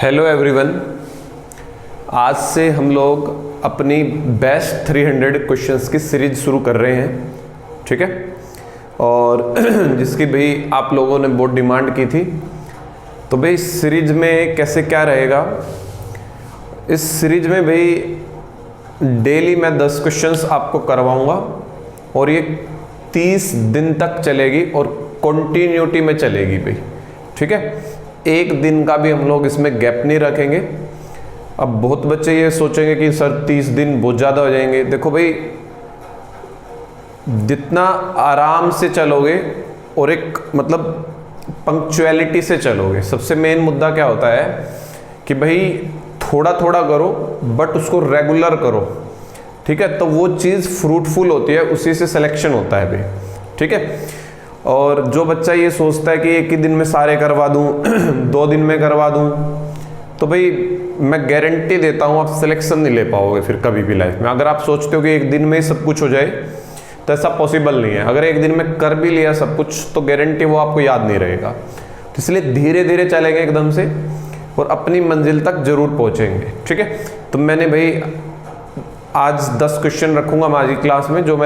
Hello everyone, आज से हम लोग अपनी बेस्ट 300 क्वेश्चंस की सीरीज शुरू कर रहे हैं। ठीक है, और जिसकी भाई आप लोगों ने बहुत डिमांड की थी। तो भाई इस सीरीज में कैसे क्या रहेगा, इस सीरीज में भाई डेली मैं 10 क्वेश्चंस आपको करवाऊंगा और ये 30 दिन तक चलेगी और कंटिन्यूटी में चलेगी भाई। ठीक है, एक दिन का भी हम लोग इसमें गैप नहीं रखेंगे। अब बहुत बच्चे ये सोचेंगे कि सर 30 दिन बहुत ज़्यादा हो जाएंगे। देखो भाई, जितना आराम से चलोगे और एक मतलब पंक्चुअलिटी से चलोगे। सबसे मेन मुद्दा क्या होता है कि भाई थोड़ा थोड़ा करो बट उसको रेगुलर करो। ठीक है, तो वो चीज़ फ्रूटफुल होती है, उसी से सिलेक्शन होता है भाई। ठीक है, और जो बच्चा ये सोचता है कि एक ही दिन में सारे करवा दूं 2 दिन में करवा दूं, तो भाई मैं गारंटी देता हूं आप सिलेक्शन नहीं ले पाओगे फिर कभी भी लाइफ में। अगर आप सोचते हो कि एक दिन में ही सब कुछ हो जाए तो ऐसा पॉसिबल नहीं है। अगर एक दिन में कर भी लिया सब कुछ तो गारंटी वो आपको याद नहीं रहेगा। तो इसलिए धीरे धीरे चलेंगे एकदम से और अपनी मंजिल तक जरूर पहुंचेंगे। ठीक है, तो मैंने भाई आज 10 क्वेश्चन रखूंगा मैं आज की क्लास में, जो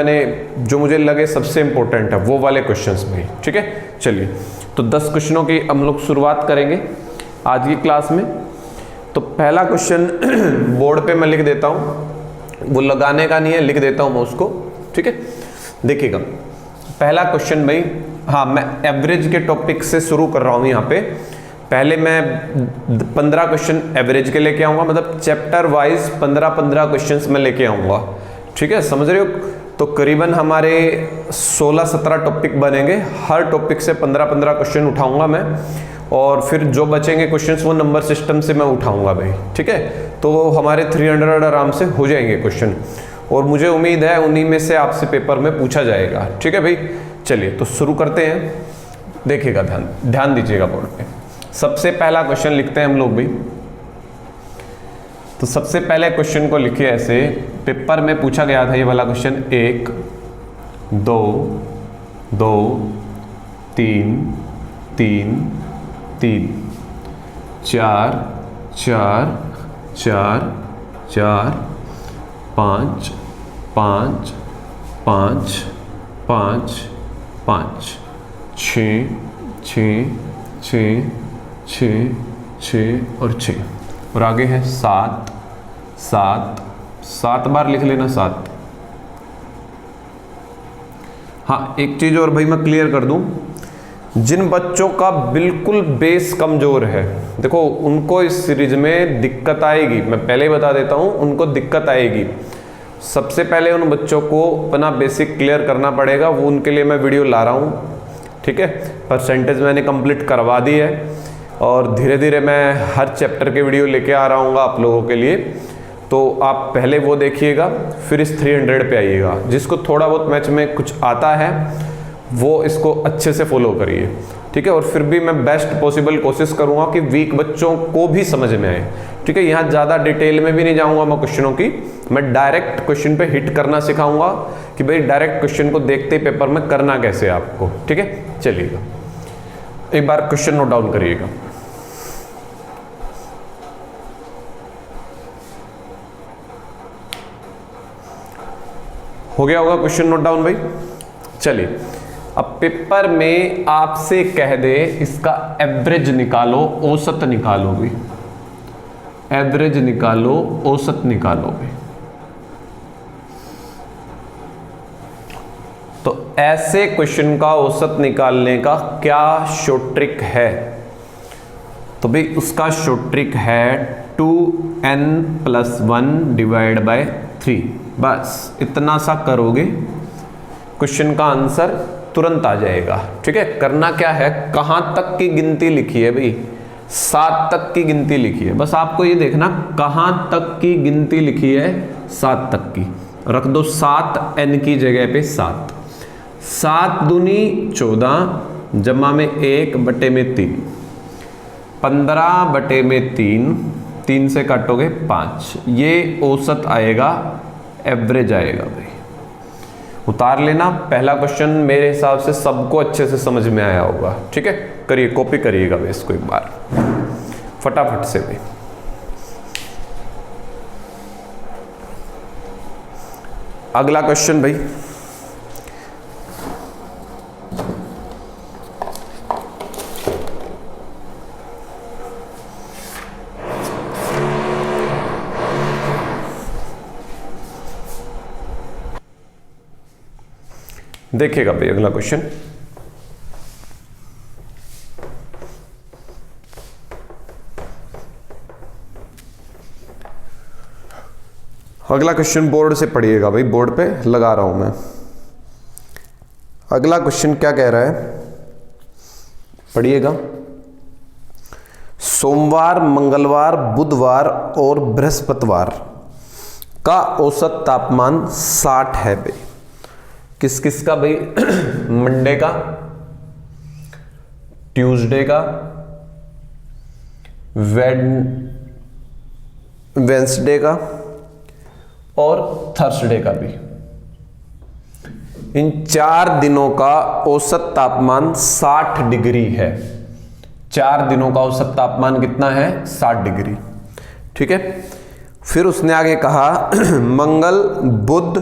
मुझे लगे सबसे इंपॉर्टेंट है वो वाले क्वेश्चंस भाई। ठीक है, चलिए तो 10 क्वेश्चनों की हम लोग शुरुआत करेंगे आज की क्लास में। तो पहला क्वेश्चन बोर्ड पे मैं लिख देता हूं, वो लगाने का नहीं है, लिख देता हूं मैं उसको। ठीक है, देखिएगा पहला क्वेश्चन भाई। हाँ, मैं एवरेज के टॉपिक से शुरू कर रहा हूं यहाँ पे। पहले मैं 15 क्वेश्चन एवरेज के लेके आऊंगा, मतलब चैप्टर वाइज 15 क्वेश्चंस मैं लेके आऊंगा। ठीक है, समझ रहे हो? तो करीबन हमारे 16-17 टॉपिक बनेंगे। हर टॉपिक से 15 क्वेश्चन उठाऊंगा मैं, और फिर जो बचेंगे क्वेश्चंस वो नंबर सिस्टम से मैं उठाऊंगा भाई। ठीक है, तो हमारे 300 आराम से हो जाएंगे क्वेश्चन, और मुझे उम्मीद है उन्हीं में से आपसे पेपर में पूछा जाएगा। ठीक है भाई, चलिए तो शुरू करते हैं। देखिएगा, ध्यान दीजिएगा बोर्ड पे। सबसे पहला क्वेश्चन लिखते हैं हम लोग भी। तो सबसे पहले क्वेश्चन को लिखिए ऐसे, पेपर में पूछा गया था ये वाला क्वेश्चन। 1 2 2 3 3 3 4 4 4 4 5 5 5 5 5 6 6 6 6 6 और 6, और आगे है 7 7 7 बार लिख लेना 7। हाँ, एक चीज और भाई मैं क्लियर कर दूं, जिन बच्चों का बिल्कुल बेस कमजोर है, देखो उनको इस सीरीज में दिक्कत आएगी। मैं पहले ही बता देता हूं, उनको दिक्कत आएगी। सबसे पहले उन बच्चों को अपना बेसिक क्लियर करना पड़ेगा, वो उनके लिए मैं वीडियो ला रहा हूं। ठीक है, परसेंटेज मैंने कंप्लीट करवा दी है, और धीरे धीरे मैं हर चैप्टर के वीडियो लेके आ रहा हूँ आप लोगों के लिए। तो आप पहले वो देखिएगा, फिर इस 300 पे आइएगा। जिसको थोड़ा बहुत मैथ में कुछ आता है वो इसको अच्छे से फॉलो करिए। ठीक है, और फिर भी मैं बेस्ट पॉसिबल कोशिश करूँगा कि वीक बच्चों को भी समझ में आए। ठीक है, यहाँ ज़्यादा डिटेल में भी नहीं जाऊँगा मैं क्वेश्चनों की, मैं डायरेक्ट क्वेश्चन पे हिट करना सिखाऊंगा कि भाई डायरेक्ट क्वेश्चन को देखते ही पेपर में करना कैसे आपको। ठीक है, चलिएगा एक बार क्वेश्चन नोट डाउन करिएगा। हो गया होगा क्वेश्चन नोट डाउन भाई। चलिए, अब पेपर में आपसे कह दे इसका एवरेज निकालो, औसत निकालो भी। एवरेज निकालो, औसत निकालो भी। तो ऐसे क्वेश्चन का औसत निकालने का क्या शॉर्ट ट्रिक है? तो भाई उसका शॉर्ट ट्रिक है 2n+1 डिवाइड बाय 3। बस इतना सा करोगे, क्वेश्चन का आंसर तुरंत आ जाएगा। ठीक है, करना क्या है, कहां तक की गिनती लिखी है भाई? 7 तक की गिनती लिखी है। बस आपको ये देखना कहां तक की गिनती लिखी है, 7 तक की। रख दो 7 n की जगह पे 7। 7 दूनी 14, जमा में 1/3, 15/3, 3 से काटोगे 5। ये औसत आएगा, एवरेज आएगा भाई। उतार लेना। पहला क्वेश्चन मेरे हिसाब से सबको अच्छे से समझ में आया होगा। ठीक है, करिए, कॉपी करिएगा इसको एक बार। फटाफट से भी। अगला क्वेश्चन भाई, देखिएगा भाई अगला क्वेश्चन। अगला क्वेश्चन बोर्ड से पढ़िएगा भाई, बोर्ड पे लगा रहा हूं मैं। अगला क्वेश्चन क्या कह रहा है, पढ़िएगा। सोमवार, मंगलवार, बुधवार और बृहस्पतिवार का औसत तापमान 60 है भाई। किस किस का भाई? मंडे का, ट्यूसडे का, वेडनेसडे का और थर्सडे का भी। इन 4 दिनों का औसत तापमान 60 डिग्री है। 4 दिनों का औसत तापमान कितना है? 60 डिग्री। ठीक है, फिर उसने आगे कहा मंगल, बुध,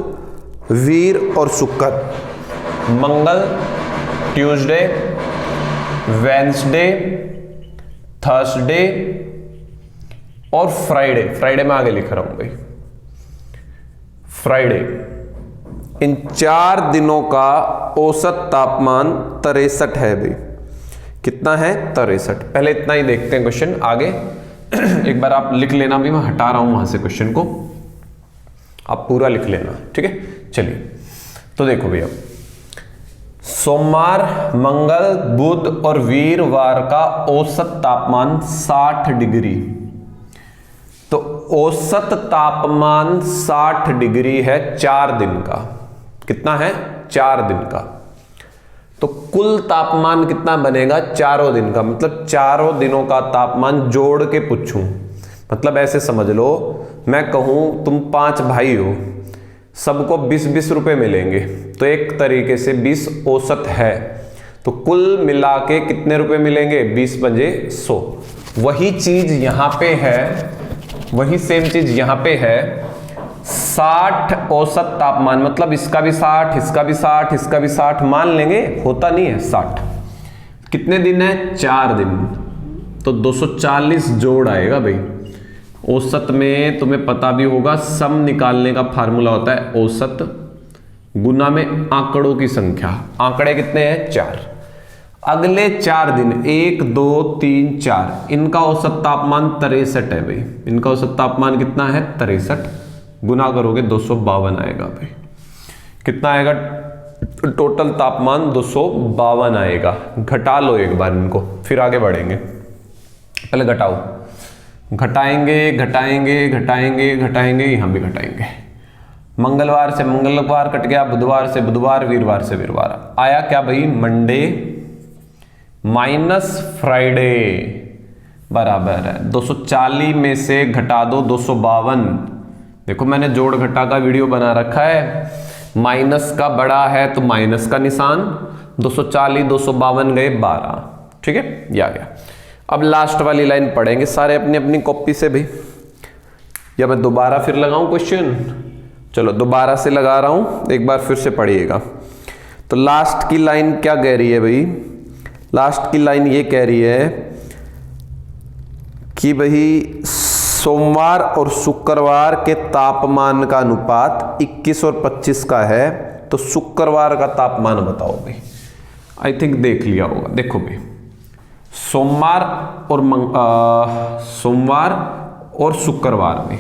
वीर और शुक्र। मंगल, ट्यूसडे, वेडनेसडे, थर्सडे और फ्राइडे। फ्राइडे में आगे लिख रहा हूं भाई, फ्राइडे। इन 4 दिनों का औसत तापमान 63 है भाई। कितना है? 63। पहले इतना ही देखते हैं क्वेश्चन, आगे एक बार आप लिख लेना भी, मैं हटा रहा हूं वहां से क्वेश्चन को, आप पूरा लिख लेना। ठीक है, चलिए तो देखो भैया, सोमवार, मंगल, बुध और वीरवार का औसत तापमान 60 डिग्री। तो औसत तापमान 60 डिग्री है 4 दिन का। कितना है? 4 दिन का। तो कुल तापमान कितना बनेगा? चारों दिन का। मतलब चारों दिनों का तापमान जोड़ के पूछूं, मतलब ऐसे समझ लो, मैं कहूं तुम 5 भाई हो, सबको 20-20 रुपए मिलेंगे, तो एक तरीके से 20 औसत है, तो कुल मिला के कितने रुपए मिलेंगे? 20 बजे 100। वही चीज यहां पे है, वही सेम चीज यहां पे है। 60 औसत तापमान, मतलब इसका भी 60, इसका भी 60, इसका भी 60 मान लेंगे, होता नहीं है 60। कितने दिन है? 4 दिन। तो 240 जोड़ आएगा भाई। औसत में तुम्हें पता भी होगा, सम निकालने का फार्मूला होता है औसत गुना में आंकड़ों की संख्या। आंकड़े कितने हैं? 4। अगले 4 दिन 1, 2, 3, 4, इनका औसत तापमान 63 है भाई। इनका औसत तापमान कितना है? 63। गुना करोगे 252 आएगा भाई। कितना आएगा? टोटल तापमान 252 आएगा। घटा लो एक बार इनको, फिर आगे बढ़ेंगे। पहले घटाओ, घटाएंगे घटाएंगे घटाएंगे घटाएंगे, यहां भी घटाएंगे। मंगलवार से मंगलवार कट गया, बुधवार से बुधवार, वीरवार से वीरवार। आया क्या भाई? मंडे माइनस फ्राइडे बराबर है 240 में से घटा दो 252। देखो मैंने जोड़ घटा का वीडियो बना रखा है, माइनस का बड़ा है तो माइनस का निशान, 240 252 गए 12। ठीक है, ये आ गया। अब लास्ट वाली लाइन पढ़ेंगे सारे अपनी अपनी कॉपी से भी, या मैं दोबारा फिर लगाऊं क्वेश्चन? चलो दोबारा से लगा रहा हूं, एक बार फिर से पढ़िएगा। तो लास्ट की लाइन क्या कह रही है भाई? लास्ट की लाइन ये कह रही है कि भाई सोमवार और शुक्रवार के तापमान का अनुपात 21 और 25 का है, तो शुक्रवार का तापमान बताओ भाई। आई थिंक देख लिया होगा। देखो भाई, सोमवार और शुक्रवार में,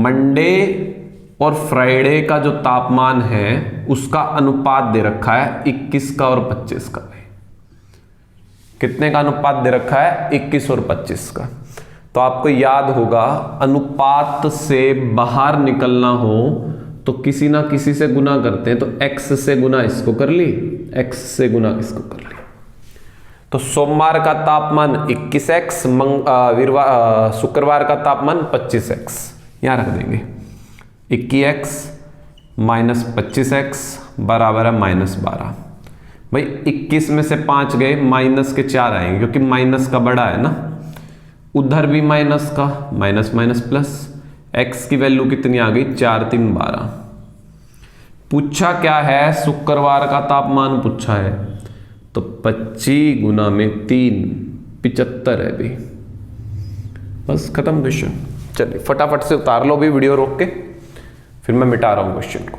मंडे और फ्राइडे का जो तापमान है उसका अनुपात दे रखा है 21 का और 25 का। कितने का अनुपात दे रखा है? 21 और 25 का। तो आपको याद होगा, अनुपात से बाहर निकलना हो तो किसी ना किसी से गुना करते हैं, तो x से गुना इसको कर ली, x से गुना इसको कर ली। तो सोमवार का तापमान 21x, शुक्रवार का तापमान 25x, यहां रख देंगे। 21x माइनस 25x बराबर है -12। भाई 21 में से 5 गए, माइनस के 4 आएंगे क्योंकि माइनस का बड़ा है ना, उधर भी माइनस का, माइनस माइनस प्लस, x की वैल्यू कितनी आ गई 4 3 12। पूछा क्या है, शुक्रवार का तापमान पूछा है, तो 25 गुना में 3 75 है भाई। बस खत्म क्वेश्चन। चलिए फटाफट से उतार लो भी वीडियो रोक के, फिर मैं मिटा रहा हूं क्वेश्चन को।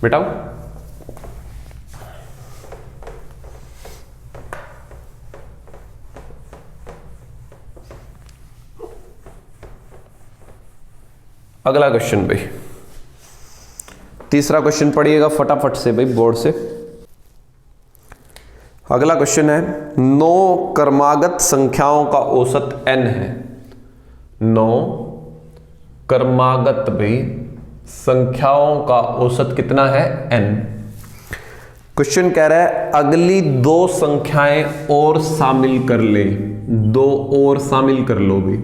मिटाओ। अगला क्वेश्चन भाई, तीसरा क्वेश्चन पढ़िएगा फटाफट से भाई बोर्ड से। अगला क्वेश्चन है, 9 क्रमागत संख्याओं का औसत n है। 9 क्रमागत भाई संख्याओं का औसत कितना है n। क्वेश्चन कह रहा है अगली 2 संख्याएं और शामिल कर ले, 2 और शामिल कर लो भी,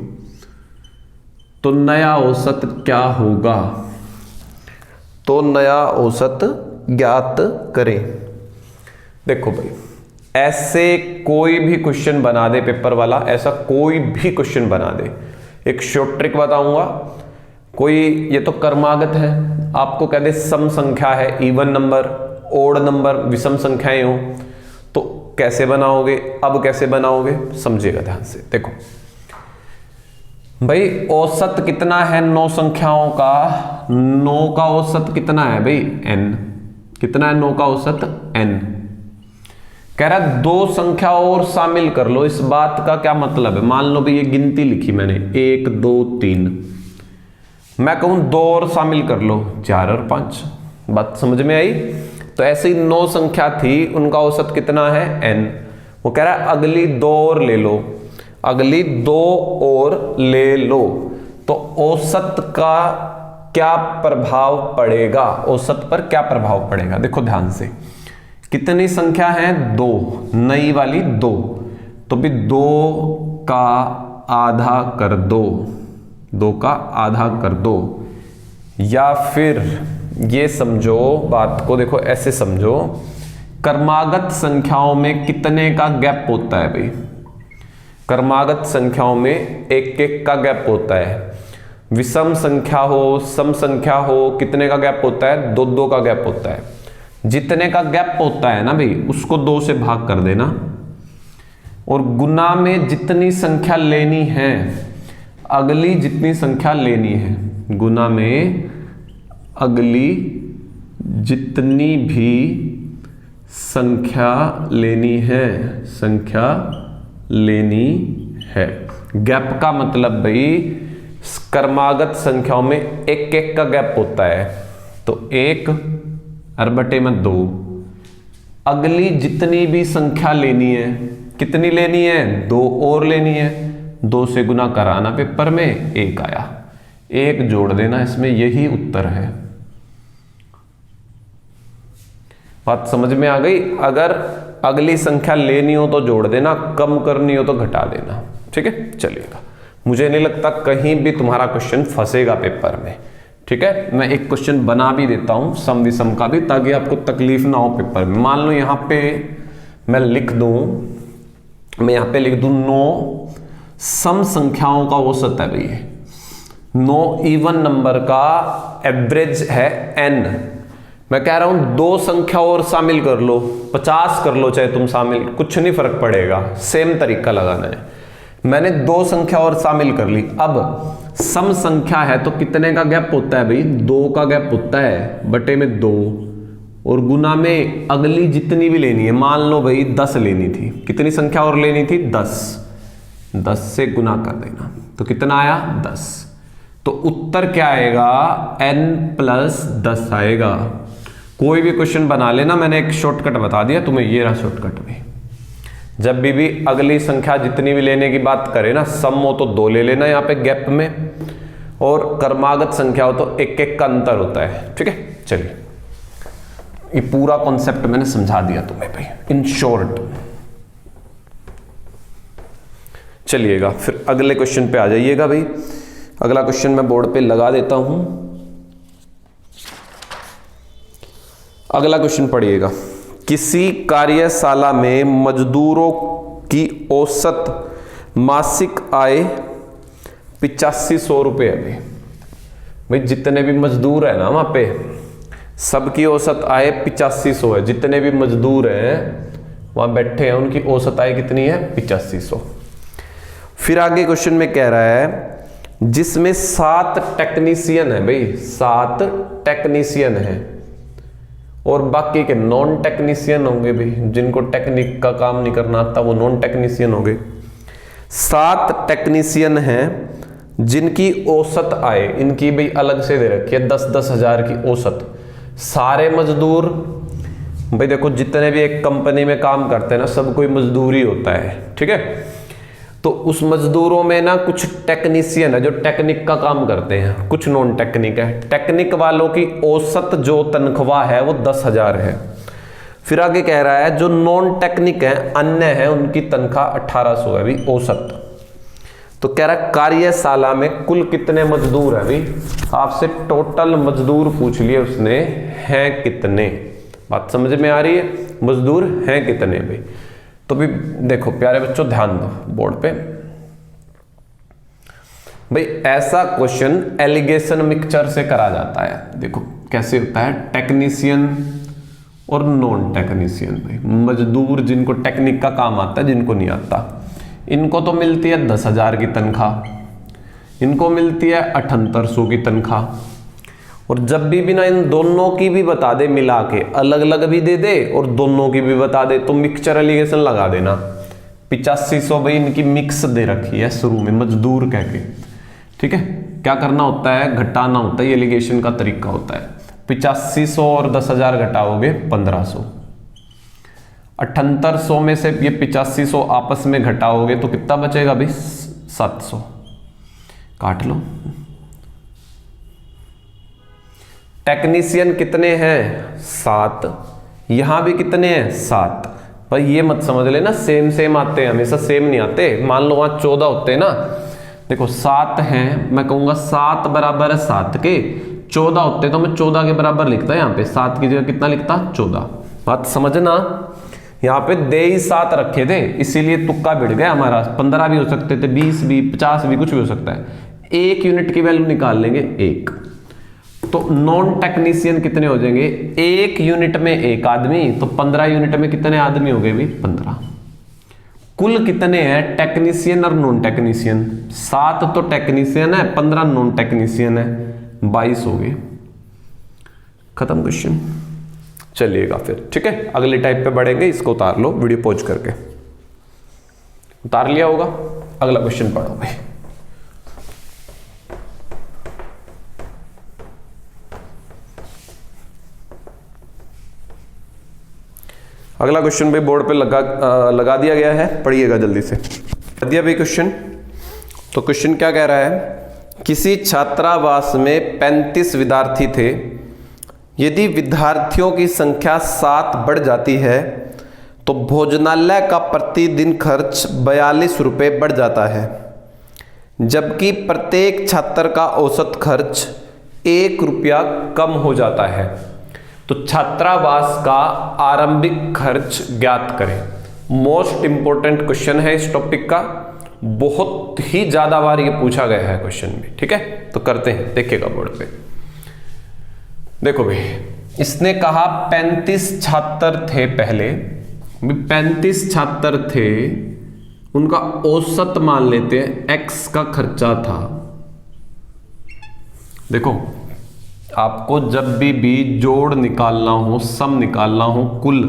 तो नया औसत क्या होगा। तो नया औसत ज्ञात करें। देखो भाई, ऐसे कोई भी क्वेश्चन बना दे पेपर वाला, ऐसा कोई भी क्वेश्चन बना दे, एक शॉर्ट ट्रिक बताऊंगा। कोई ये तो क्रमागत है, आपको कह दे सम संख्या है, इवन नंबर, ओड नंबर, विषम संख्याएं हो, तो कैसे बनाओगे, अब कैसे बनाओगे समझिएगा ध्यान से। देखो भाई, औसत कितना है 9 संख्याओं का, 9 का औसत कितना है भाई n। कितना है 9 का औसत n। कह रहा 2 संख्या और शामिल कर लो। इस बात का क्या मतलब है, मान लो भाई ये गिनती लिखी मैंने 1 2 3, मैं कहूं 2 और शामिल कर लो 4 और 5। बात समझ में आई। तो ऐसे ही 9 संख्या थी, उनका औसत कितना है n। वो कह रहा है अगली 2 और ले लो, अगली 2 और ले लो, तो औसत का क्या प्रभाव पड़ेगा, औसत पर क्या प्रभाव पड़ेगा। देखो ध्यान से, कितनी संख्या है 2, नई वाली 2, तो भी 2 का आधा कर दो, 2 का आधा कर दो। या फिर ये समझो बात को, देखो ऐसे समझो, क्रमागत संख्याओं में कितने का गैप होता है भाई। क्रमागत संख्याओं में 1-1 का गैप होता है। विषम संख्या हो, सम संख्या हो, कितने का गैप होता है 2-2 का गैप होता है। जितने का गैप होता है ना भाई, उसको 2 से भाग कर देना, और गुना में जितनी संख्या लेनी है, अगली जितनी संख्या लेनी है, गुना में अगली जितनी भी संख्या लेनी है, संख्या लेनी है। गैप का मतलब भाई क्रमागत संख्याओं में 1-1 का गैप होता है, तो 1 और बटे में 2। अगली जितनी भी संख्या लेनी है, कितनी लेनी है 2 और लेनी है, 2 से गुना कराना पेपर में, 1 आया, 1 जोड़ देना इसमें, यही उत्तर है। बात समझ में आ गई। अगर अगली संख्या लेनी हो तो जोड़ देना, कम करनी हो तो घटा देना, ठीक है। चलिएगा, मुझे नहीं लगता कहीं भी तुम्हारा क्वेश्चन फंसेगा पेपर में, ठीक है। मैं एक क्वेश्चन बना भी देता हूं सम विषम का भी, ताकि आपको तकलीफ ना हो पेपर में। मान लो यहां पे मैं लिख दूं, मैं यहां पे लिख दूं 9 सम संख्याओं का औसत है भाई, 9 इवन नंबर का एवरेज है n। मैं कह रहा हूं 2 संख्या और शामिल कर लो, 50 कर लो चाहे तुम शामिल, कुछ नहीं फर्क पड़ेगा, सेम तरीका लगाना है। मैंने 2 संख्या और शामिल कर ली। अब सम संख्या है तो कितने का गैप होता है भाई, 2 का गैप होता है, बटे में 2, और गुना में अगली जितनी भी लेनी है। मान लो भाई 10 लेनी थी, कितनी संख्या और लेनी थी 10, 10 से गुना कर देना, तो कितना आया 10। तो उत्तर क्या आएगा n+10 आएगा। कोई भी क्वेश्चन बना लेना, मैंने एक शॉर्टकट बता दिया तुम्हें, ये रहा शॉर्टकट भी। जब भी अगली संख्या जितनी भी लेने की बात करें ना, सम हो तो 2 ले लेना यहाँ पे गैप में, और क्रमागत संख्या हो तो 1-1 का अंतर होता है, ठीक है। चलिए, ये पूरा कॉन्सेप्ट मैंने समझा दिया तुम्हें भाई इन शॉर्ट। चलिएगा फिर अगले क्वेश्चन पे आ जाइएगा भाई। अगला क्वेश्चन मैं बोर्ड पे लगा देता हूं। अगला क्वेश्चन पढ़िएगा, किसी कार्यशाला में मजदूरों की औसत मासिक आय 8500 रुपये है भाई। जितने भी मजदूर है ना वहां पे, सबकी औसत आय 8500 है। जितने भी मजदूर हैं वहां बैठे हैं उनकी औसत आय कितनी है? 8500। फिर आगे क्वेश्चन में कह रहा है जिसमें 7 टेक्नीशियन है भाई, 7 टेक्नीशियन है और बाकी के नॉन टेक्नीशियन होंगे भाई, जिनको टेक्निक का काम नहीं करना आता वो नॉन टेक्नीशियन होंगे। 7 टेक्नीशियन हैं जिनकी औसत आय, इनकी भाई अलग से दे रखी है 10-10 हजार की औसत। सारे मजदूर भाई देखो, जितने भी एक कंपनी में काम करते हैं ना, सब कोई मजदूर ही होता है, ठीक है। तो उस मजदूरों में ना कुछ टेक्नीशियन है जो टेक्निक का काम करते हैं, कुछ नॉन टेक्निक है। टेक्निक वालों की औसत जो तनख्वाह है वो 10,000 है। फिर आगे कह रहा है जो नॉन टेक्निक है, अन्य है, उनकी तनख्वाह 1800 है भी औसत। तो कह रहा है कार्यशाला में कुल कितने मजदूर है भाई, आपसे टोटल मजदूर पूछ लिए उसने, हैं कितने। बात समझ में आ रही है? मजदूर हैं कितने भाई। तो भी देखो प्यारे बच्चों, ध्यान दो बोर्ड पे भाई, ऐसा क्वेश्चन एलिगेशन मिक्सचर से करा जाता है। देखो कैसे होता है, टेक्नीशियन और नॉन टेक्नीशियन भाई, मजदूर जिनको टेक्निक का काम आता है, जिनको नहीं आता, इनको तो मिलती है 10,000 की तनख्वाह, इनको मिलती है 7800 की तनख्वाह। और जब भी ना इन दोनों की भी बता दे मिला के, अलग अलग भी दे दे और दोनों की भी बता दे, तो मिक्सचर एलिगेशन लगा देना। 8500 भाई इनकी मिक्स दे रखी है शुरू में मजदूर कह के, ठीक है। क्या करना होता है? घटाना होता है, ये एलिगेशन का तरीका होता है। 8500 और 10,000 घटाओगे 1500। 7800 में से ये 8500 आपस में घटाओगे तो कितना बचेगा भाई? 700। काट लो। टेक्नीशियन कितने हैं? 7। यहां भी कितने हैं? 7। पर ये मत समझ लेना सेम सेम आते हैं, हमेशा सेम नहीं आते। मान लो वहां 14 होते हैं ना, देखो 7 हैं, मैं कहूंगा 7 बराबर है 7 के। 14 होते तो मैं 14 के बराबर लिखता, यहाँ पे 7 की जगह कितना लिखता? 14। बात समझना, यहाँ पे दे ही 7 रखे थे इसीलिए तुक्का भिड़ गया हमारा। 15 भी हो सकते थे, 20 भी, 50 भी, कुछ भी हो सकता है। 1 यूनिट की वैल्यू निकाल लेंगे 1। तो नॉन टेक्नीशियन कितने हो जाएंगे? 1 यूनिट में 1 आदमी, तो 15 यूनिट में कितने आदमी हो गए भाई? 15। कुल कितने हैं टेक्नीशियन और नॉन टेक्नीशियन? 7 तो टेक्नीशियन है, 15 नॉन टेक्नीशियन है, 22 हो गए। खत्म क्वेश्चन। चलिएगा फिर, ठीक है, अगले टाइप पे बढ़ेंगे। इसको उतार लो वीडियो पॉज करके। उतार लिया होगा? अगला क्वेश्चन पढ़ो भाई। अगला क्वेश्चन भी बोर्ड पे लगा दिया गया है, पढ़िएगा जल्दी से। दिया भी क्वेश्चन। तो क्वेश्चन क्या कह रहा है? किसी छात्रावास में 35 विद्यार्थी थे। यदि विद्यार्थियों की संख्या 7 बढ़ जाती है तो भोजनालय का प्रतिदिन खर्च 42 रुपये बढ़ जाता है, जबकि प्रत्येक छात्र का औसत खर्च 1 रुपया कम हो जाता है। तो छात्रावास का आरंभिक खर्च ज्ञात करें। मोस्ट इंपॉर्टेंट क्वेश्चन है इस टॉपिक का, बहुत ही ज्यादा बार ये पूछा गया है क्वेश्चन में, ठीक है। तो करते हैं, देखिएगा बोर्ड पे। देखो भाई, इसने कहा 35 छात्र थे पहले, 35 छात्र थे, उनका औसत मान लेते हैं x का खर्चा था। देखो आपको जब भी जोड़ निकालना हो, सम निकालना हो, कुल,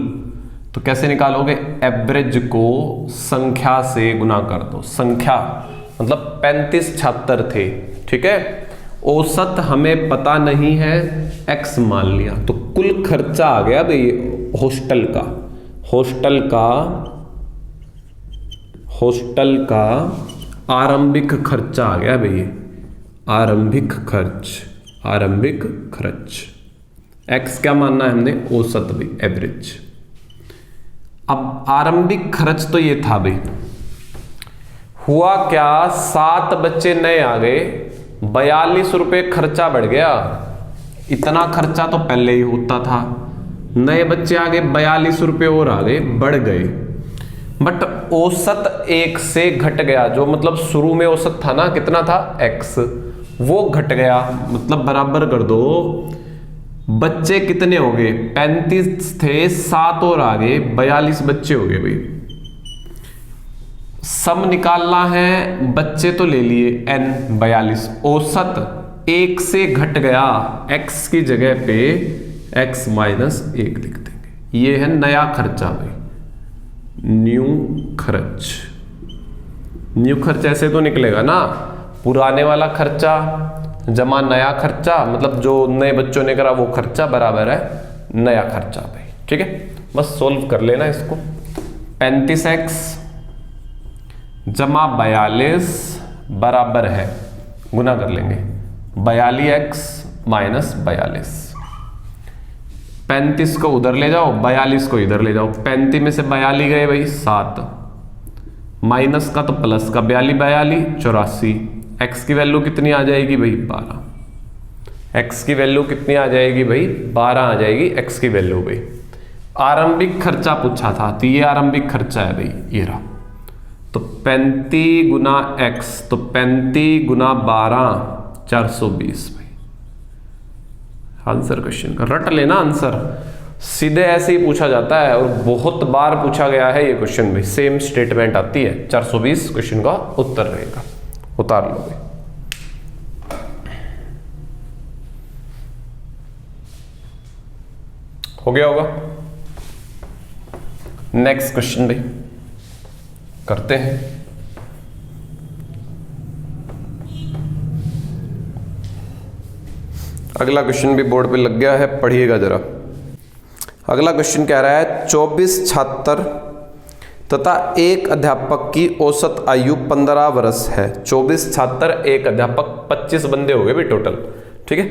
तो कैसे निकालोगे? एवरेज को संख्या से गुना कर दो। संख्या मतलब 35 छात्र थे, ठीक है। औसत हमें पता नहीं है, x मान लिया, तो कुल खर्चा आ गया भाई हॉस्टल का आरंभिक खर्चा आ गया भाई, आरंभिक खर्च। x क्या मानना है हमने? औसत भाई, एवरेज। अब आरंभिक खर्च तो ये था भाई, हुआ क्या? 7 बच्चे नए आ गए, 42 रुपये खर्चा बढ़ गया। इतना खर्चा तो पहले ही होता था, नए बच्चे आ गए, 42 रुपये और आ गए, बढ़ गए। बट औसत 1 से घट गया, जो मतलब शुरू में औसत था ना, कितना था x, वो घट गया, मतलब बराबर कर दो। बच्चे कितने हो गए, 35 थे, 7 और आ गए, 42 बच्चे हो गए भाई। सम निकालना है, बच्चे तो ले लिए n 42, औसत 1 से घट गया, x की जगह पे x माइनस 1 लिख देंगे। ये है नया खर्चा भाई, न्यू खर्च। न्यू खर्च ऐसे तो निकलेगा ना, पुराने वाला खर्चा जमा नया खर्चा, मतलब जो नए बच्चों ने करा वो खर्चा बराबर है नया खर्चा भाई। ठीक है, बस सोल्व कर लेना इसको। 35x जमा 42 बराबर है, गुना कर लेंगे 42x माइनस 42। 35 को उधर ले जाओ, 42 को इधर ले जाओ, 35 में से 42 गए भाई 7, माइनस का तो प्लस का, 42 42 84। x की वैल्यू कितनी आ जाएगी भाई 12। x की वैल्यू कितनी आ जाएगी भाई 12 आ जाएगी x की वैल्यू भाई। आरंभिक खर्चा पूछा था, तो ये आरंभिक खर्चा है भाई, ये रहा। तो 35 गुना x, तो 35 गुना 12 420 भाई। आंसर क्वेश्चन का रट लेना आंसर, सीधे ऐसे ही पूछा जाता है और बहुत बार पूछा गया है ये क्वेश्चन भाई। सेम स्टेटमेंट आती है, 420 क्वेश्चन का उत्तर रहेगा, उतार लो भाई। हो गया होगा। नेक्स्ट क्वेश्चन भाई करते हैं। अगला क्वेश्चन भी बोर्ड पे लग गया है, पढ़िएगा जरा। अगला क्वेश्चन कह रहा है 24 छात्र तथा एक अध्यापक की औसत आयु 15 वर्ष है। 24 छात्र, एक अध्यापक, 25 बंदे हो गए भाई टोटल। ठीक है,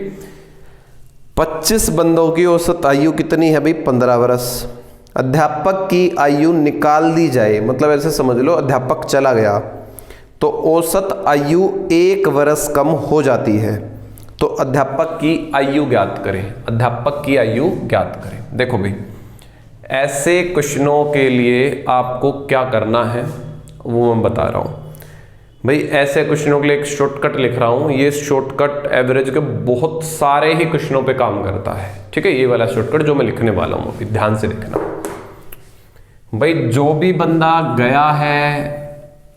25 बंदों की औसत आयु कितनी है भाई 15 वर्ष। अध्यापक की आयु निकाल दी जाए, मतलब ऐसे समझ लो अध्यापक चला गया तो औसत आयु 1 वर्ष कम हो जाती है। तो अध्यापक की आयु ज्ञात करें, अध्यापक की आयु ज्ञात करें। देखो भाई, ऐसे क्वेश्चनों के लिए आपको क्या करना है वो मैं बता रहा हूं भाई। ऐसे क्वेश्चनों के लिए एक शॉर्टकट लिख रहा हूं, ये शॉर्टकट एवरेज के बहुत सारे ही क्वेश्चनों पे काम करता है। ठीक है, ये वाला शॉर्टकट जो मैं लिखने वाला हूं अभी, ध्यान से देखना भाई। जो भी बंदा गया है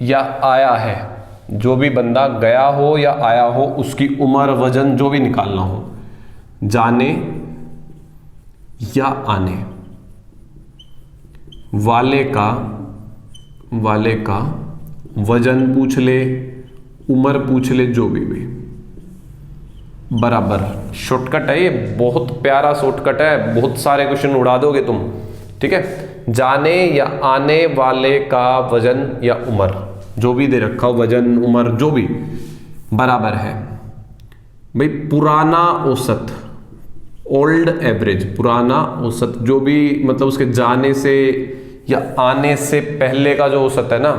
या आया है, जो भी बंदा गया हो या आया हो, उसकी उम्र, वजन जो भी निकालना हो, जाने या आने वाले का वजन पूछ ले, उम्र पूछ ले, जो भी बराबर। शॉर्टकट है ये, बहुत प्यारा शॉर्टकट है, बहुत सारे क्वेश्चन उड़ा दोगे तुम। ठीक है, जाने या आने वाले का वजन या उम्र, जो भी दे रखा हो, वजन, उम्र, जो भी, बराबर है भाई पुराना औसत, ओल्ड एवरेज, पुराना औसत, जो भी मतलब उसके जाने से या आने से पहले का जो औसत है ना,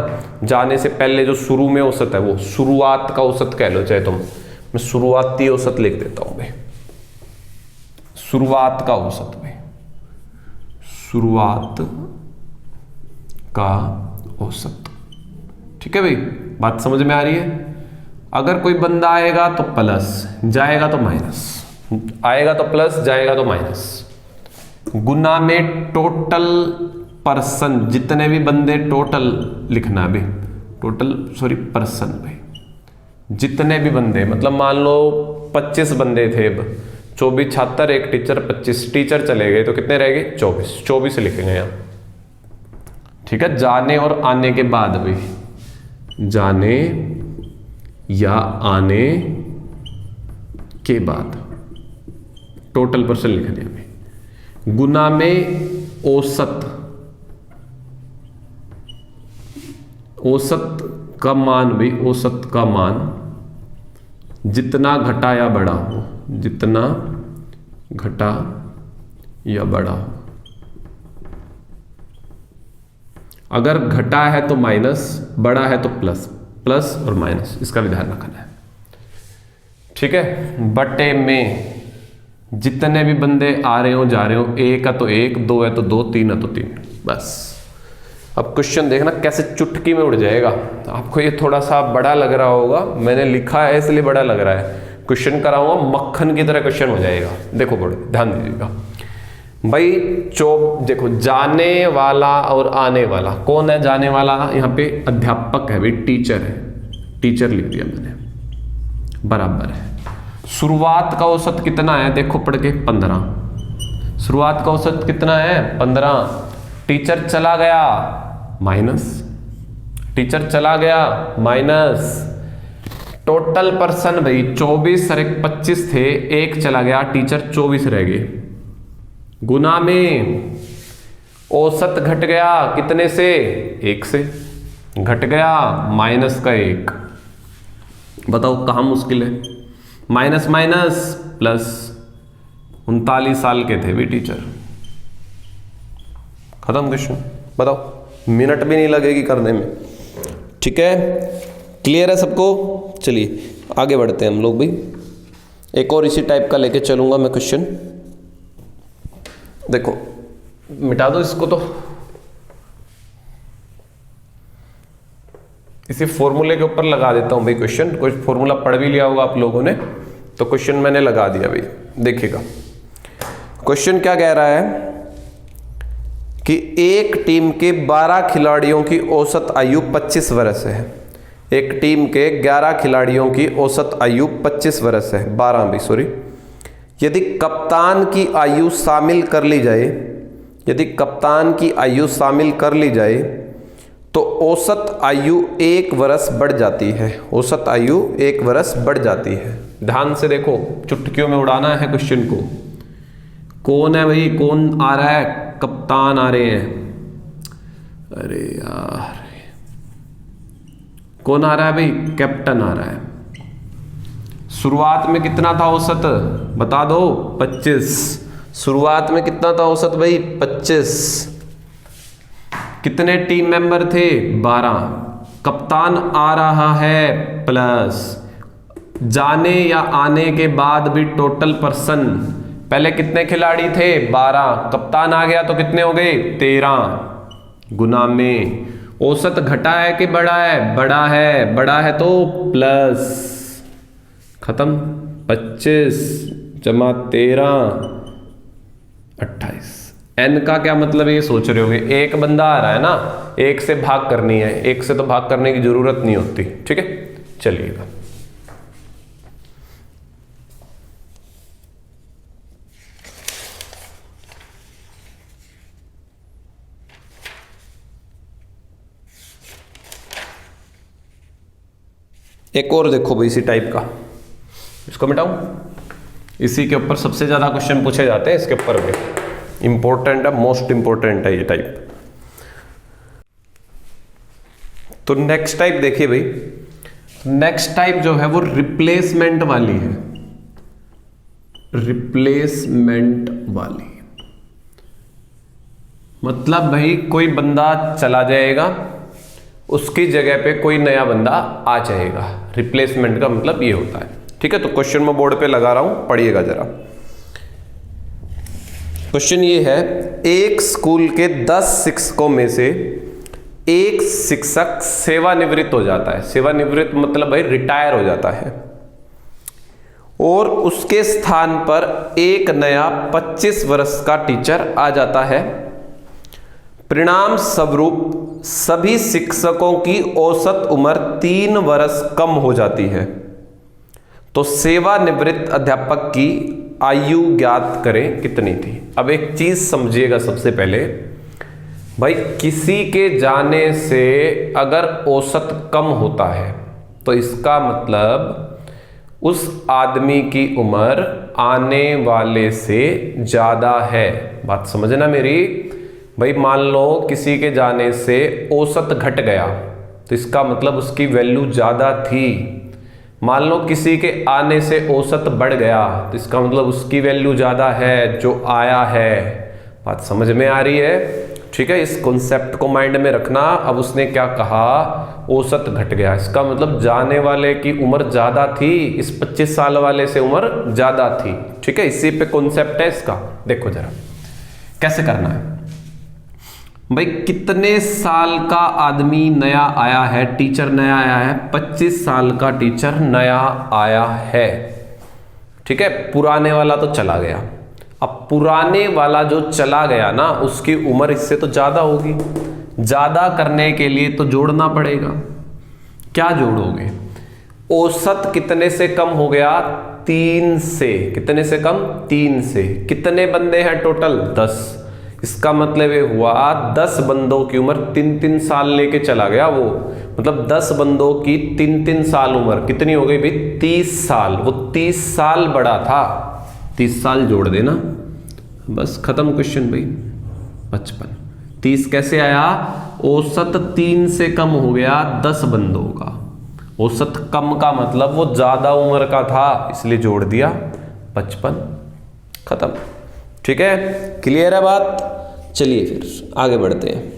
जाने से पहले जो शुरू में औसत है, वो शुरुआत का औसत कह लो चाहे तुम। मैं शुरुआती औसत लिख देता हूं भाई, शुरुआत का औसत भाई, शुरुआत का औसत। ठीक है भाई, बात समझ में आ रही है। अगर कोई बंदा आएगा तो प्लस, जाएगा तो माइनस, आएगा तो प्लस, जाएगा तो माइनस, गुना में टोटल पर्सन, जितने भी बंदे टोटल लिखना है भाई, टोटल सॉरी पर्सन भाई, जितने भी बंदे, मतलब मान लो 25 बंदे थे, अब 24 छात्र, एक टीचर, 25 टीचर चले गए तो कितने रह गए 24 लिखेंगे यहाँ। ठीक है, जाने और आने के बाद भाई, जाने या आने के बाद टोटल पर्सन लिखने में, गुना में औसत, औसत का मान भाई, औसत का मान जितना घटा या बढ़ा हो, जितना घटा या बढ़ा हो। अगर घटा है तो माइनस, बढ़ा है तो प्लस, प्लस और माइनस, इसका भी ध्यान रखना है। ठीक है, बटे में जितने भी बंदे आ रहे हो जा रहे हो, एक है तो एक, दो है तो दो, तीन है तो तीन, बस अब क्वेश्चन देखना कैसे चुटकी में उड़ जाएगा। आपको ये थोड़ा सा बड़ा लग रहा होगा, मैंने लिखा है इसलिए बड़ा लग रहा है। क्वेश्चन कराऊंगा मक्खन की तरह क्वेश्चन हो जाएगा। देखो बड़े ध्यान दीजिएगा भाई। देखो जाने वाला और आने वाला, कौन है जाने वाला? यहाँ पे अध्यापक है भाई, टीचर है, टीचर लिख दिया मैंने, बराबर है। शुरुआत का औसत कितना है? देखो पढ़ के 15। शुरुआत का औसत कितना है? 15। टीचर चला गया माइनस, टीचर चला गया माइनस। टोटल पर्सन भाई 24 और 25 थे, एक चला गया, टीचर 24 रह गए। गुना में औसत घट गया कितने से? 1 से घट गया, माइनस का 1। बताओ कहां मुश्किल है? Minus minus plus. 39 साल के थे भी टीचर। खत्म क्वेश्चन। बताओ, मिनट भी नहीं लगेगी करने में। ठीक है, क्लियर है सबको? चलिए आगे बढ़ते हैं हम लोग भी। एक और इसी टाइप का लेके चलूंगा मैं क्वेश्चन। देखो मिटा दो इसको, तो इसी फॉर्मूले के ऊपर लगा देता हूं भाई क्वेश्चन। कुछ फॉर्मूला पढ़ भी लिया होगा आप लोगों ने, तो क्वेश्चन मैंने लगा दिया भाई। देखिएगा क्वेश्चन क्या कह रहा है कि एक टीम के 12 खिलाड़ियों की औसत आयु 25 वर्ष है। एक टीम के 11 खिलाड़ियों की औसत आयु 25 वर्ष है, 12 भी सॉरी। यदि कप्तान की आयु शामिल कर ली जाए, यदि कप्तान की आयु शामिल कर ली जाए तो औसत आयु 1 वर्ष बढ़ जाती है। औसत आयु 1 वर्ष बढ़ जाती है। ध्यान से देखो, चुटकियों में उड़ाना है क्वेश्चन को। कौन है भाई? कौन आ रहा है? कप्तान आ रहे हैं। अरे यार, कौन आ रहा है भाई? कैप्टन आ रहा है। शुरुआत में कितना था औसत? बता दो। 25। शुरुआत में कितना था औसत भाई? 25। कितने टीम मेंबर थे? 12। कप्तान आ रहा है प्लस, जाने या आने के बाद भी टोटल पर्सन, पहले कितने खिलाड़ी थे? 12। कप्तान आ गया तो कितने हो गए? 13। गुना में औसत घटा है कि बढ़ा है? बढ़ा है। बढ़ा है तो प्लस, खत्म। 25 जमा 13 28। एन का क्या मतलब ये सोच रहे होगे? एक बंदा आ रहा है ना, एक से भाग करनी है। एक से तो भाग करने की जरूरत नहीं होती। ठीक है, चलिएगा। एक और देखो भाई इसी टाइप का, इसको मिटाऊं। इसी के ऊपर सबसे ज्यादा क्वेश्चन पूछे जाते हैं, इसके ऊपर भी इंपॉर्टेंट है, मोस्ट इंपॉर्टेंट है ये टाइप। तो नेक्स्ट टाइप देखिए भाई, नेक्स्ट टाइप जो है वो रिप्लेसमेंट वाली है। रिप्लेसमेंट वाली मतलब भाई कोई बंदा चला जाएगा, उसकी जगह पे कोई नया बंदा आ जाएगा। रिप्लेसमेंट का मतलब ये होता है। ठीक है, तो क्वेश्चन मैं बोर्ड पे लगा रहा हूं, पढ़िएगा जरा। क्वेश्चन ये है, एक स्कूल के 10 शिक्षकों में से एक शिक्षक सेवानिवृत्त हो जाता है। सेवानिवृत्त मतलब भाई रिटायर हो जाता है, और उसके स्थान पर एक नया 25 वर्ष का टीचर आ जाता है। परिणाम स्वरूप सभी शिक्षकों की औसत उम्र 3 वर्ष कम हो जाती है। तो सेवानिवृत्त अध्यापक की आयु ज्ञात करें कितनी थी। अब एक चीज समझिएगा सबसे पहले भाई, किसी के जाने से अगर औसत कम होता है तो इसका मतलब उस आदमी की उम्र आने वाले से ज्यादा है। बात समझना मेरी भाई। मान लो किसी के जाने से औसत घट गया तो इसका मतलब उसकी वैल्यू ज्यादा थी। मान लो किसी के आने से औसत बढ़ गया तो इसका मतलब उसकी वैल्यू ज्यादा है जो आया है। बात समझ में आ रही है? ठीक है, इस कॉन्सेप्ट को माइंड में रखना। अब उसने क्या कहा? औसत घट गया, इसका मतलब जाने वाले की उम्र ज्यादा थी, इस 25 साल वाले से उम्र ज्यादा थी। ठीक है, इसी पे कॉन्सेप्ट है इसका। देखो जरा कैसे करना है। भाई कितने साल का आदमी नया आया है, टीचर नया आया है? 25 साल का टीचर नया आया है। ठीक है, पुराने वाला तो चला गया। अब पुराने वाला जो चला गया ना, उसकी उम्र इससे तो ज्यादा होगी। ज्यादा करने के लिए तो जोड़ना पड़ेगा। क्या जोड़ोगे? औसत कितने से कम हो गया? 3 से। कितने से कम? 3 से। कितने बंदे हैं टोटल? 10। इसका मतलब ये हुआ 10 बंदों की उम्र 3-3 साल लेके चला गया वो। मतलब 10 बंदों की 3-3 साल उम्र कितनी हो गई भाई? 30 साल। वो 30 साल बड़ा था, 30 साल जोड़ देना, बस खत्म क्वेश्चन भाई। 55। 30 कैसे आया? औसत 3 से कम हो गया 10 बंदों का। औसत कम का मतलब वो ज्यादा उम्र का था, इसलिए जोड़ दिया 55। खत्म। ठीक है, क्लियर है बात? चलिए फिर आगे बढ़ते हैं।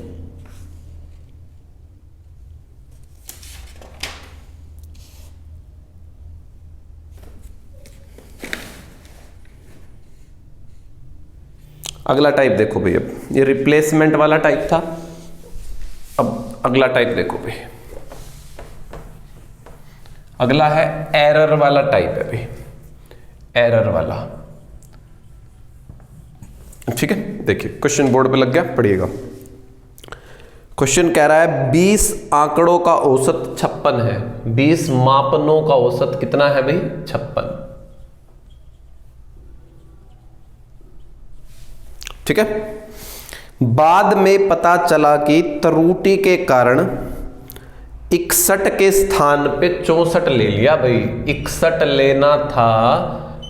अगला टाइप देखो भाई। अब ये रिप्लेसमेंट वाला टाइप था, अब अगला टाइप देखो भाई। अगला है एरर वाला टाइप है भाई, एरर वाला। ठीक है, देखिए क्वेश्चन बोर्ड पे लग गया, पढ़िएगा। क्वेश्चन कह रहा है 20 आंकड़ों का औसत 56 है। 20 मापनों का औसत कितना है भाई? 56। ठीक है, बाद में पता चला कि त्रुटि के कारण 61 के स्थान पे 64 ले लिया भाई। 61 लेना था,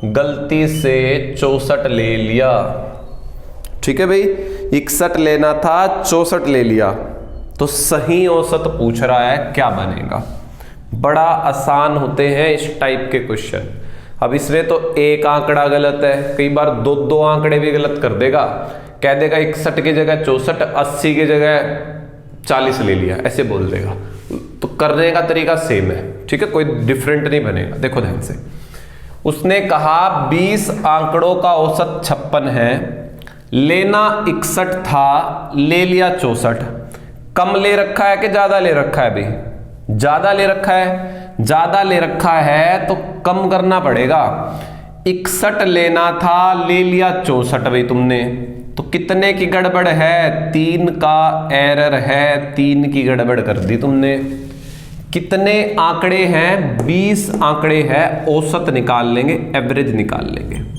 गलती से 64 ले लिया। ठीक है भाई, 61 लेना था, 64 ले लिया। तो सही औसत पूछ रहा है, क्या बनेगा? बड़ा आसान होते हैं इस टाइप के क्वेश्चन। अब इसमें तो एक आंकड़ा गलत है, कई बार दो आंकड़े भी गलत कर देगा। कह देगा 61 की जगह 64, 80 की जगह 40 ले लिया, ऐसे बोल देगा। तो करने का तरीका सेम है। ठीक है, कोई डिफरेंट नहीं बनेगा। देखो ध्यान से, उसने कहा 20 आंकड़ों का औसत 56 है, लेना 61 था, ले लिया 64। कम ले रखा है कि ज्यादा ले रखा है भाई? ज्यादा ले रखा है। ज्यादा ले रखा है तो कम करना पड़ेगा। 61 लेना था, ले लिया 64 भाई तुमने। तो कितने की गड़बड़ है? 3 का एरर है, 3 की गड़बड़ कर दी तुमने। कितने आंकड़े हैं? 20 आंकड़े हैं। औसत निकाल लेंगे, एवरेज निकाल लेंगे।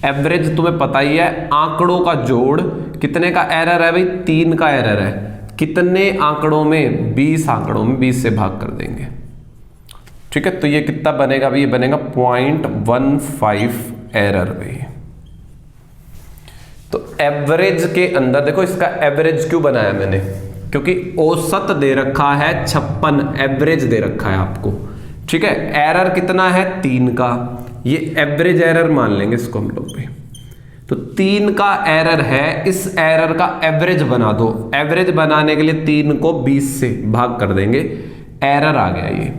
एवरेज तुम्हें पता ही है, आंकड़ों का जोड़। कितने का एरर है भाई? 3 का एरर है। कितने आंकड़ों में? 20 आंकड़ों में 20 से भाग कर देंगे। ठीक है, तो ये कितना बनेगा भाई? ये बनेगा 0.15 एरर भाई। तो एवरेज के अंदर देखो, इसका एवरेज क्यों बनाया मैंने? क्योंकि औसत दे रखा है 56, एवरेज दे रखा है आपको। ठीक है, एरर कितना है? 3 का। ये एवरेज एरर मान लेंगे इसको हम लोग भी। तो 3 का एरर है, इस एरर का एवरेज बना दो। एवरेज बनाने के लिए 3 को 20 से भाग कर देंगे, एरर आ गया ये।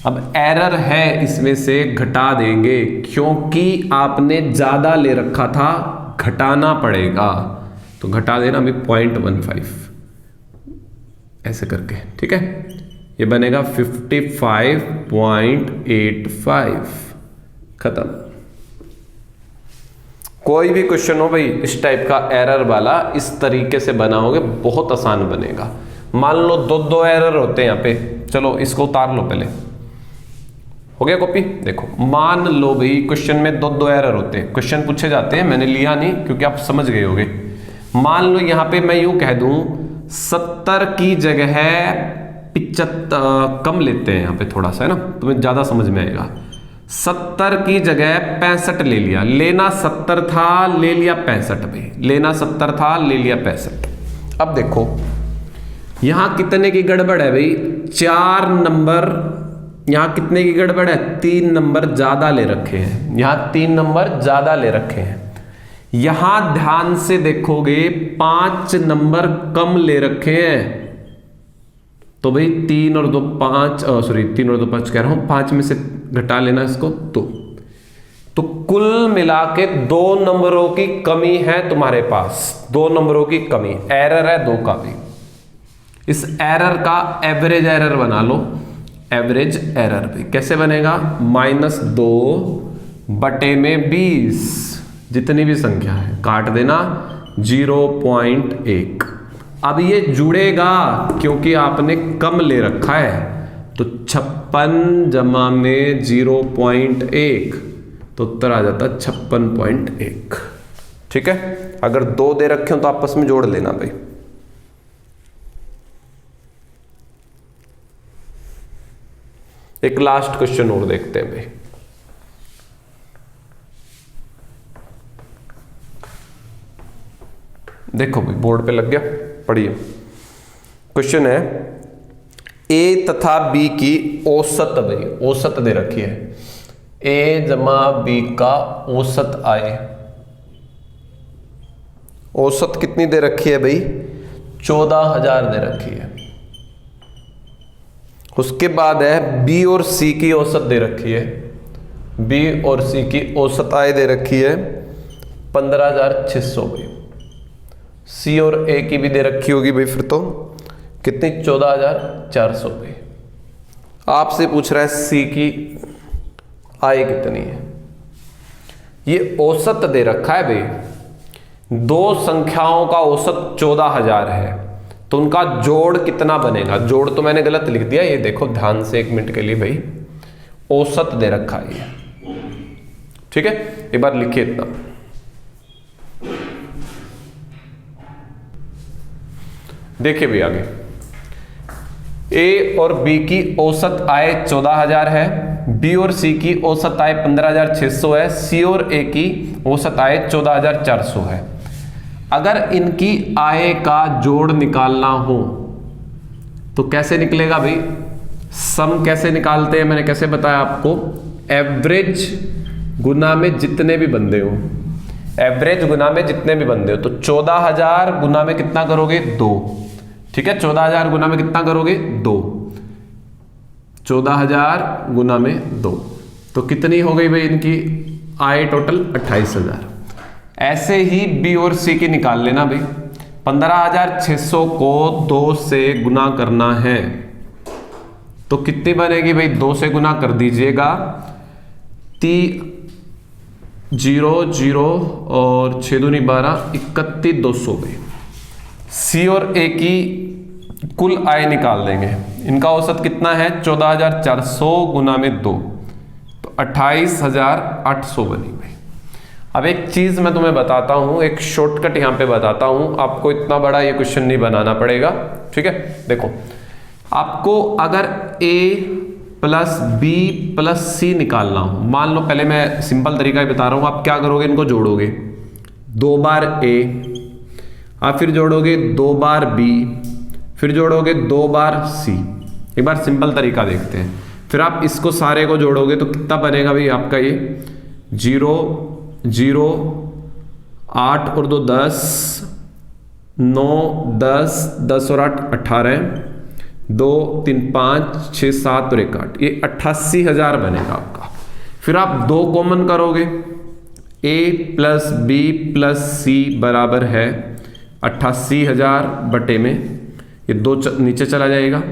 अब एरर है, इसमें से घटा देंगे, क्योंकि आपने ज्यादा ले रखा था, घटाना पड़ेगा। तो घटा देना अभी 0.15 ऐसे करके। ठीक है, ये बनेगा 55.85। खत्म। कोई भी क्वेश्चन हो भाई इस टाइप का एरर वाला, इस तरीके से बनाओगे, बहुत आसान बनेगा। मान लो दो एरर होते हैं यहाँ पे, चलो इसको उतार लो पहले। हो गया कॉपी? देखो, मान लो भाई क्वेश्चन में दो एरर होते हैं। क्वेश्चन पूछे जाते हैं, मैंने लिया नहीं क्योंकि आप समझ गए होगे। मान लो यहां पे मैं यूं कह दूं 70 की जगह 75, कम लेते हैं यहां पे थोड़ा सा, है ना, तुम्हें ज्यादा समझ में आएगा। 70 की जगह 65 ले लिया। लेना 70 था, ले लिया 65 भाई। लेना 70 था, ले लिया 65। अब देखो यहां कितने की गड़बड़ है भाई? 4 नंबर। यहां कितने की गड़बड़ है? 3 नंबर ज्यादा ले रखे हैं। यहां 3 नंबर ज्यादा ले रखे हैं। यहां ध्यान से देखोगे 5 नंबर कम ले रखे हैं। तो भाई 3 और 2 5, सॉरी 3 और 2 5 कह रहा हूं, 5 में से घटा लेना इसको। तो तो कुल मिला के 2 नंबरों की कमी है तुम्हारे पास, 2 नंबरों की कमी, एरर है 2 का भी। इस एरर का एवरेज एरर बना लो, एवरेज एरर भी कैसे बनेगा, -2/20, जितनी भी संख्या है काट देना 0.1। अब ये जुड़ेगा क्योंकि आपने कम ले रखा है, तो 56 जमा में 0.1, तो उत्तर आ जाता 56.1। ठीक है, अगर 2 दे रखे हो तो आपस में जोड़ लेना भाई। एक लास्ट क्वेश्चन और देखते हैं भाई। देखो भाई बोर्ड पे लग गया, पढ़िए। क्वेश्चन है ए तथा बी की औसत, भाई औसत दे रखी है, ए जमा बी का औसत आए। औसत कितनी दे रखी है भाई, 14,000 दे रखी है। उसके बाद है बी और सी की औसत दे रखी है, बी और सी की औसत आय दे रखी है 15,600 भाई। सी और ए की भी दे रखी होगी भाई, फिर तो कितनी, 14,400 भाई। आपसे पूछ रहा है सी की आय कितनी है। ये औसत दे रखा है भाई, 2 संख्याओं का औसत 14,000 है, तो उनका जोड़ कितना बनेगा। जोड़ तो मैंने गलत लिख दिया, ये देखो ध्यान से 1 मिनट के लिए भाई, औसत दे रखा है ये। ठीक है, एक बार लिखिए इतना, देखिए भाई आगे। ए और बी की औसत आय 14,000 है, बी और सी की औसत आय 15,600 है, सी और ए की औसत आय 14,400 है। अगर इनकी आय का जोड़ निकालना हो तो कैसे निकलेगा भाई, सम कैसे निकालते हैं, मैंने कैसे बताया आपको, एवरेज गुना में जितने भी बंदे हो, एवरेज गुना में जितने भी बंदे हो। तो 14,000 गुना में कितना करोगे, 2। ठीक है, 14,000 गुना में कितना करोगे, 2। 14,000 गुना में 2, तो कितनी हो गई भाई इनकी आय टोटल, 28,000। ऐसे ही बी और सी की निकाल लेना भाई। 15,600 को 2 से गुना करना है तो कितनी बनेगी भाई, 2 से गुना कर दीजिएगा, 0 और 6 दूनी 12, 31,200 भाई। सी और ए की कुल आय निकाल देंगे, इनका औसत कितना है, 14,400 गुना में 2, तो 28,800 बनी भाई। अब एक चीज मैं तुम्हें बताता हूं, एक शॉर्टकट यहां पे बताता हूं, आपको इतना बड़ा ये क्वेश्चन नहीं बनाना पड़ेगा। ठीक है, देखो आपको अगर a प्लस बी प्लस सी निकालना हो, मान लो, पहले मैं सिंपल तरीका ही बता रहा हूं, आप क्या करोगे, इनको जोड़ोगे, 2 बार a, आप फिर जोड़ोगे 2 बार b, फिर जोड़ोगे 2 बार c। एक बार सिंपल तरीका देखते हैं, फिर आप इसको सारे को जोड़ोगे तो कितना बनेगा भाई आपका ये, 0 0 8 और 2 10, 9 10 10 और 8 18, 2 3 5 6 7 और 1 8, ये 88,000 बनेगा आपका। फिर आप 2 कॉमन करोगे, a प्लस बी प्लस सी बराबर है 88,000 बटे में, ये 2 नीचे चला जाएगा,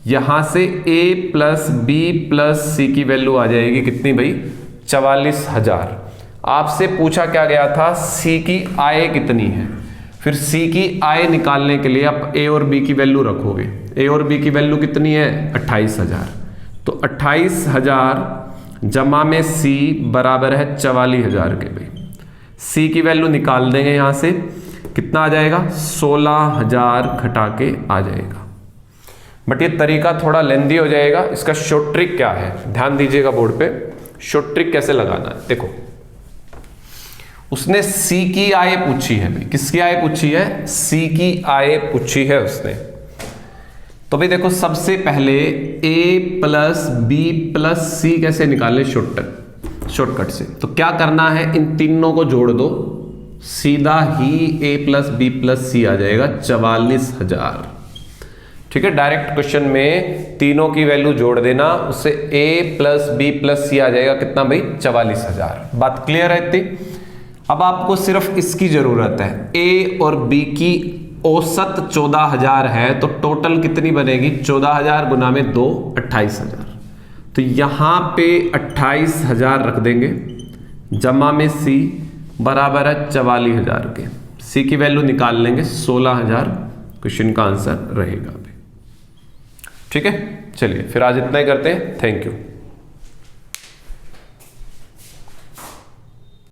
यहां से a प्लस बी प्लस सी की वैल्यू आ जाएगी कितनी भाई, 44,000। आपसे पूछा क्या गया था, सी की आय कितनी है, फिर सी की आय निकालने के लिए आप ए और बी की वैल्यू रखोगे, ए और बी की वैल्यू कितनी है, 28,000, तो 28,000 जमा में सी बराबर है 44,000 के भाई। सी की वैल्यू निकाल देंगे यहां से, कितना आ जाएगा, 16,000 घटा के आ जाएगा। बट ये तरीका थोड़ा लेंदी हो जाएगा, इसका शॉर्ट ट्रिक क्या है, ध्यान दीजिएगा बोर्ड पे, शॉर्ट ट्रिक कैसे लगाना है। देखो उसने सी की आय पूछी है भाई, किसकी आय पूछी है, सी की आय पूछी है उसने। तो भाई देखो सबसे पहले a प्लस बी प्लस सी कैसे निकालें, शॉर्टकट से। तो क्या करना है, इन तीनों को जोड़ दो, सीधा ही a प्लस बी प्लस सी आ जाएगा 44,000। ठीक है, डायरेक्ट क्वेश्चन में तीनों की वैल्यू जोड़ देना, उससे a प्लस बी प्लस सी आ जाएगा कितना भाई 44,000। बात क्लियर है इतनी। अब आपको सिर्फ इसकी जरूरत है, a और b की औसत 14,000 है तो टोटल कितनी बनेगी 14,000 गुना में 2 28,000। तो यहां पे 28,000 रख देंगे, जमा में c बराबर है 44,000 के, c की वैल्यू निकाल लेंगे 16,000 क्वेश्चन का आंसर रहेगा। ठीक है, चलिए फिर आज इतना ही करते हैं। Thank you.